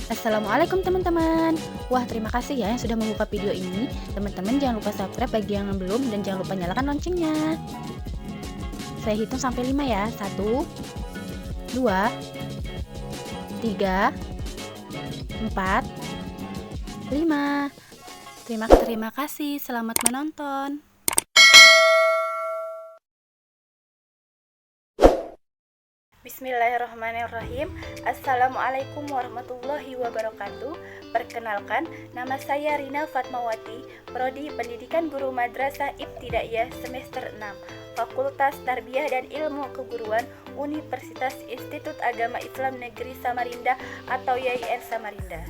Assalamualaikum teman-teman. Wah, terima kasih ya yang sudah membuka video ini. Teman-teman jangan lupa subscribe bagi yang belum dan jangan lupa nyalakan loncengnya. Saya hitung sampai 5 ya. 1 2 3 4 5. Terima kasih. Selamat menonton. Bismillahirrahmanirrahim. Assalamualaikum warahmatullahi wabarakatuh. Perkenalkan, nama saya Rina Fatmawati, Prodi Pendidikan Guru Madrasah Ibtidaiyah semester 6, Fakultas Tarbiyah dan Ilmu Keguruan, Universitas Institut Agama Islam Negeri Samarinda atau YIN Samarinda.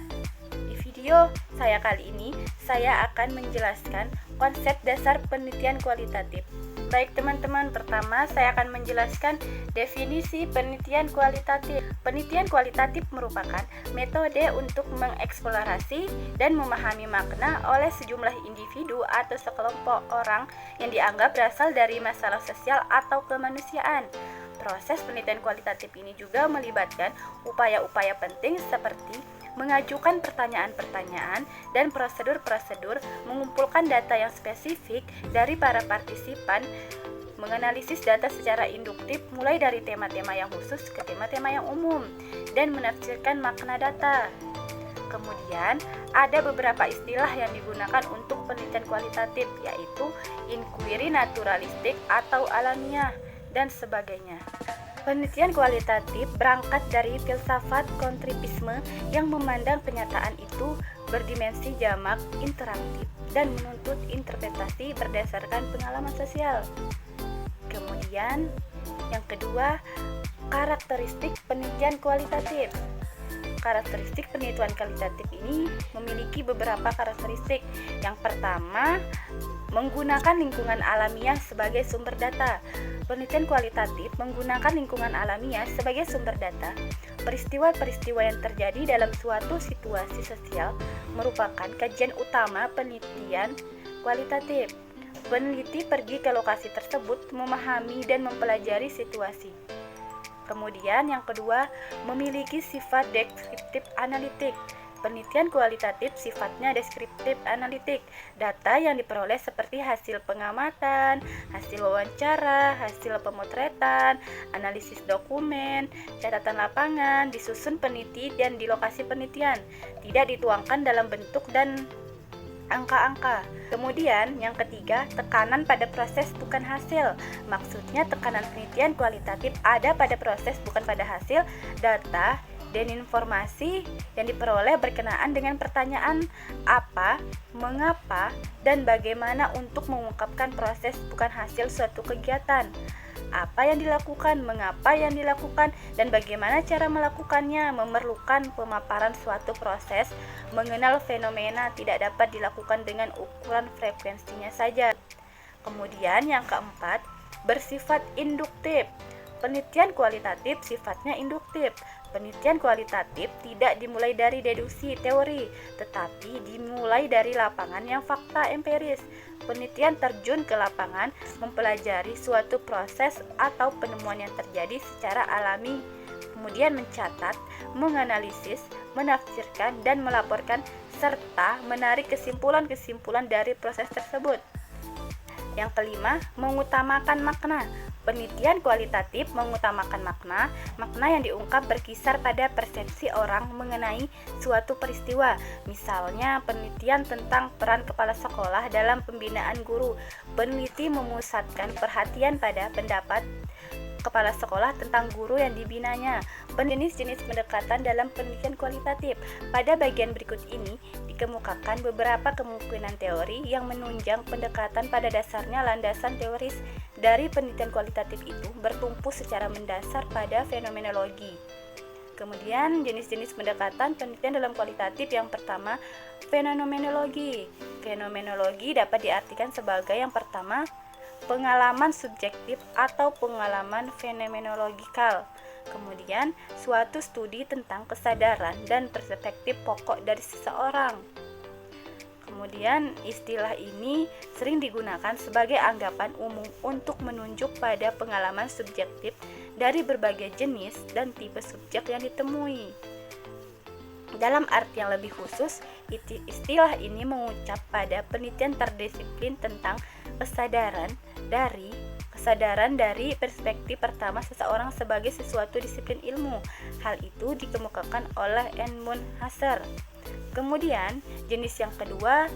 Di video saya kali ini, saya akan menjelaskan konsep dasar penelitian kualitatif. Baik teman-teman, pertama saya akan menjelaskan definisi penelitian kualitatif. Penelitian kualitatif merupakan metode untuk mengeksplorasi dan memahami makna oleh sejumlah individu atau sekelompok orang yang dianggap berasal dari masalah sosial atau kemanusiaan. Proses penelitian kualitatif ini juga melibatkan upaya-upaya penting seperti mengajukan pertanyaan-pertanyaan dan prosedur-prosedur, mengumpulkan data yang spesifik dari para partisipan, menganalisis data secara induktif mulai dari tema-tema yang khusus ke tema-tema yang umum, dan menafsirkan makna data. Kemudian, ada beberapa istilah yang digunakan untuk penelitian kualitatif, yaitu inquiry naturalistik atau alamiah, dan sebagainya. Penelitian kualitatif berangkat dari filsafat kontripisme yang memandang kenyataan itu berdimensi jamak, interaktif, dan menuntut interpretasi berdasarkan pengalaman sosial. Kemudian, yang kedua, karakteristik penelitian kualitatif. Karakteristik penelitian kualitatif ini memiliki beberapa karakteristik. Yang pertama, menggunakan lingkungan alamiah sebagai sumber data. Penelitian kualitatif menggunakan lingkungan alamiah sebagai sumber data. Peristiwa-peristiwa yang terjadi dalam suatu situasi sosial merupakan kajian utama penelitian kualitatif. Peneliti pergi ke lokasi tersebut, memahami dan mempelajari situasi. Kemudian yang kedua, memiliki sifat deskriptif analitik. Penelitian kualitatif sifatnya deskriptif analitik. Data yang diperoleh seperti hasil pengamatan, hasil wawancara, hasil pemotretan, analisis dokumen, catatan lapangan, disusun peneliti dan di lokasi penelitian, tidak dituangkan dalam bentuk dan angka-angka. Kemudian yang ketiga, tekanan pada proses bukan hasil. Maksudnya tekanan penelitian kualitatif ada pada proses bukan pada hasil. Data dan informasi yang diperoleh berkenaan dengan pertanyaan apa, mengapa, dan bagaimana untuk mengungkapkan proses bukan hasil suatu kegiatan. Apa yang dilakukan, mengapa yang dilakukan, dan bagaimana cara melakukannya memerlukan pemaparan suatu proses. Mengenal fenomena tidak dapat dilakukan dengan ukuran frekuensinya saja. Kemudian yang keempat, bersifat induktif. Penelitian kualitatif sifatnya induktif. Penelitian kualitatif tidak dimulai dari deduksi teori, tetapi dimulai dari lapangan yang fakta empiris. Penelitian terjun ke lapangan, mempelajari suatu proses atau penemuan yang terjadi secara alami, kemudian mencatat, menganalisis, menafsirkan, dan melaporkan, serta menarik kesimpulan-kesimpulan dari proses tersebut. Yang kelima, mengutamakan makna. Penelitian kualitatif mengutamakan makna yang diungkap berkisar pada persepsi orang mengenai suatu peristiwa. Misalnya, penelitian tentang peran kepala sekolah dalam pembinaan guru. Peneliti memusatkan perhatian pada pendapat kepala sekolah tentang guru yang dibinanya. Jenis-jenis pendekatan dalam penelitian kualitatif. Pada bagian berikut ini dikemukakan beberapa kemungkinan teori yang menunjang pendekatan. Pada dasarnya landasan teoris dari penelitian kualitatif itu bertumpu secara mendasar pada fenomenologi. Kemudian jenis-jenis pendekatan penelitian dalam kualitatif. Yang pertama, fenomenologi. Fenomenologi dapat diartikan sebagai yang pertama, pengalaman subjektif atau pengalaman fenomenologikal. Kemudian, suatu studi tentang kesadaran dan perspektif pokok dari seseorang. Kemudian, istilah ini sering digunakan sebagai anggapan umum untuk menunjuk pada pengalaman subjektif dari berbagai jenis dan tipe subjek yang ditemui. Dalam arti yang lebih khusus, istilah ini mengucap pada penelitian terdisiplin tentang kesadaran dari perspektif pertama seseorang sebagai sesuatu disiplin ilmu. Hal itu dikemukakan oleh Edmund Husserl. Kemudian, jenis yang kedua,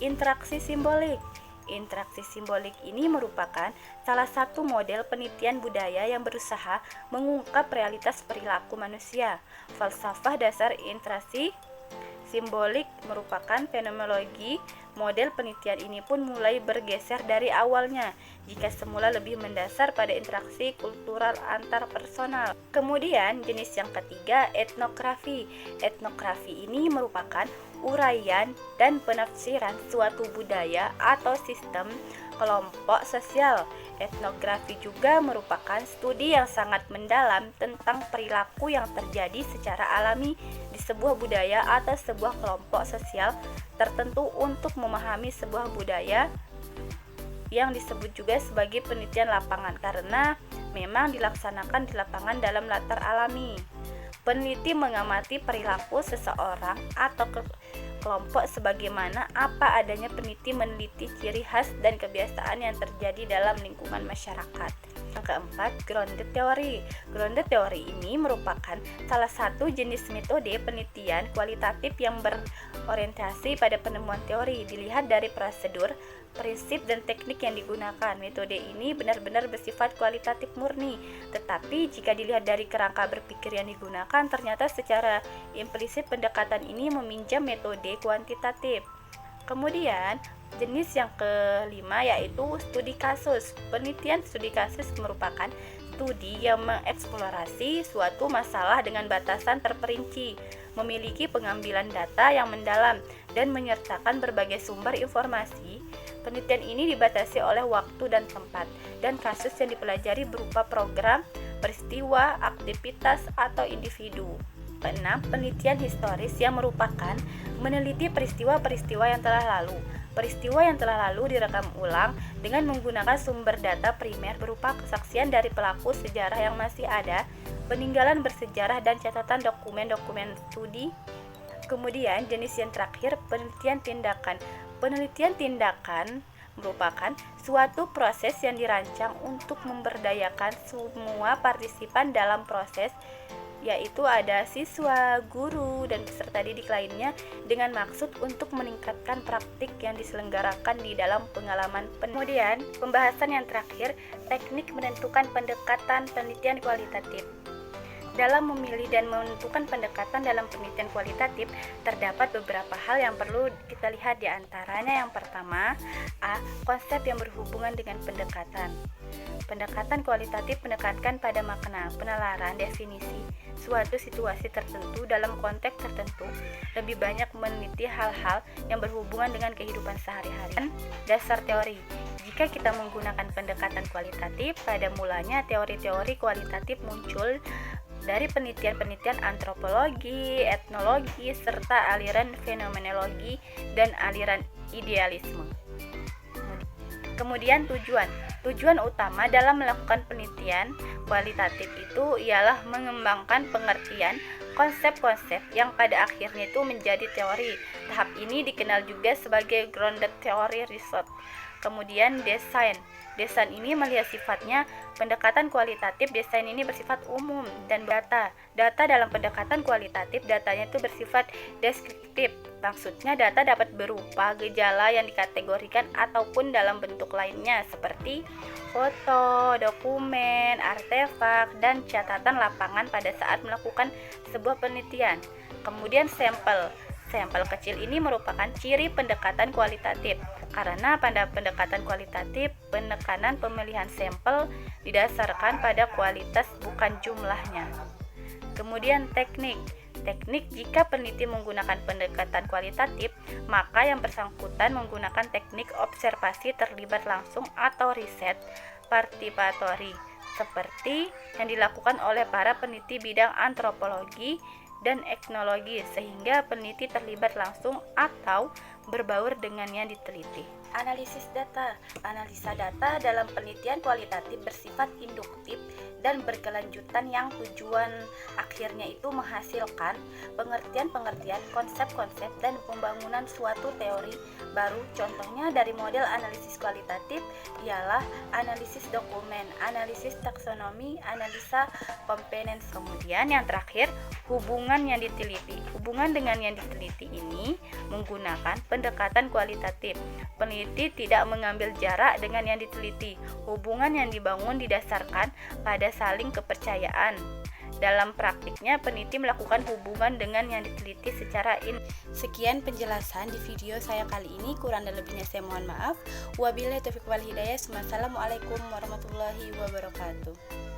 interaksi simbolik. Interaksi simbolik ini merupakan salah satu model penelitian budaya yang berusaha mengungkap realitas perilaku manusia. Falsafah dasar interaksi simbolik merupakan fenomenologi. Model penelitian ini pun mulai bergeser dari awalnya, jika semula lebih mendasar pada interaksi kultural antar personal. Kemudian jenis yang ketiga, etnografi. Etnografi ini merupakan uraian dan penafsiran suatu budaya atau sistem kelompok sosial. Etnografi juga merupakan studi yang sangat mendalam tentang perilaku yang terjadi secara alami di sebuah budaya atau sebuah kelompok sosial tertentu untuk memahami sebuah budaya, yang disebut juga sebagai penelitian lapangan karena memang dilaksanakan di lapangan dalam latar alami. Peneliti mengamati perilaku seseorang atau kelompok sebagaimana apa adanya. Peneliti meneliti ciri khas dan kebiasaan yang terjadi dalam lingkungan masyarakat. Yang keempat, grounded theory. Grounded theory ini merupakan salah satu jenis metode penelitian kualitatif yang berorientasi pada penemuan teori. Dilihat dari prosedur, prinsip, dan teknik yang digunakan. Metode ini benar-benar bersifat kualitatif murni, tetapi jika dilihat dari kerangka berpikir yang digunakan, ternyata secara implisit pendekatan ini meminjam metode kuantitatif. Kemudian, jenis yang kelima yaitu studi kasus. Penelitian studi kasus merupakan studi yang mengeksplorasi suatu masalah dengan batasan terperinci, memiliki pengambilan data yang mendalam, dan menyertakan berbagai sumber informasi. Penelitian ini dibatasi oleh waktu dan tempat, dan kasus yang dipelajari berupa program, peristiwa, aktivitas, atau individu. Keenam, penelitian historis yang merupakan meneliti peristiwa-peristiwa yang telah lalu. Peristiwa yang telah lalu direkam ulang dengan menggunakan sumber data primer berupa kesaksian dari pelaku sejarah yang masih ada, peninggalan bersejarah, dan catatan dokumen-dokumen studi. Kemudian jenis yang terakhir, penelitian tindakan. Penelitian tindakan merupakan suatu proses yang dirancang untuk memberdayakan semua partisipan dalam proses, yaitu ada siswa, guru, dan peserta didik lainnya, dengan maksud untuk meningkatkan praktik yang diselenggarakan di dalam pengalaman. Kemudian, pembahasan yang terakhir, teknik menentukan pendekatan penelitian kualitatif. Dalam memilih dan menentukan pendekatan dalam penelitian kualitatif, terdapat beberapa hal yang perlu kita lihat, di antaranya yang pertama, konsep yang berhubungan dengan pendekatan. Pendekatan kualitatif menekankan pada makna, penalaran, definisi suatu situasi tertentu dalam konteks tertentu, lebih banyak meneliti hal-hal yang berhubungan dengan kehidupan sehari-hari. Dasar teori. Jika kita menggunakan pendekatan kualitatif, pada mulanya teori-teori kualitatif muncul dari penelitian-penelitian antropologi, etnologi, serta aliran fenomenologi dan aliran idealisme. Kemudian tujuan utama dalam melakukan penelitian kualitatif itu ialah mengembangkan pengertian konsep-konsep yang pada akhirnya itu menjadi teori. Tahap ini dikenal juga sebagai grounded theory research. Kemudian desain ini melihat sifatnya pendekatan kualitatif. Desain ini bersifat umum dan data dalam pendekatan kualitatif, datanya itu bersifat deskriptif. Maksudnya data dapat berupa gejala yang dikategorikan ataupun dalam bentuk lainnya seperti foto, dokumen, artefak, dan catatan lapangan pada saat melakukan sebuah penelitian. Kemudian sampel kecil ini merupakan ciri pendekatan kualitatif. Karena pada pendekatan kualitatif, penekanan pemilihan sampel didasarkan pada kualitas bukan jumlahnya. Kemudian teknik. Jika peneliti menggunakan pendekatan kualitatif, maka yang bersangkutan menggunakan teknik observasi terlibat langsung atau riset partisipatory, seperti yang dilakukan oleh para peneliti bidang antropologi dan etnologi, sehingga peneliti terlibat langsung atau berbaur dengan yang diteliti. Analisis data. Analisa data dalam penelitian kualitatif bersifat induktif dan berkelanjutan yang tujuan akhirnya itu menghasilkan pengertian-pengertian, konsep-konsep, dan pembangunan suatu teori baru. Contohnya dari model analisis kualitatif ialah analisis dokumen, analisis taksonomi, analisa komponens. Kemudian yang terakhir, hubungan yang diteliti. Hubungan dengan yang diteliti ini menggunakan pendekatan kualitatif. Peneliti tidak mengambil jarak dengan yang diteliti. Hubungan yang dibangun didasarkan pada saling kepercayaan. Dalam praktiknya, peneliti melakukan hubungan dengan yang diteliti secara Sekian penjelasan di video saya kali ini. Kurang dan lebihnya saya mohon maaf. Wabillahi taufiq wal hidayah. Wassalamualaikum warahmatullahi wabarakatuh.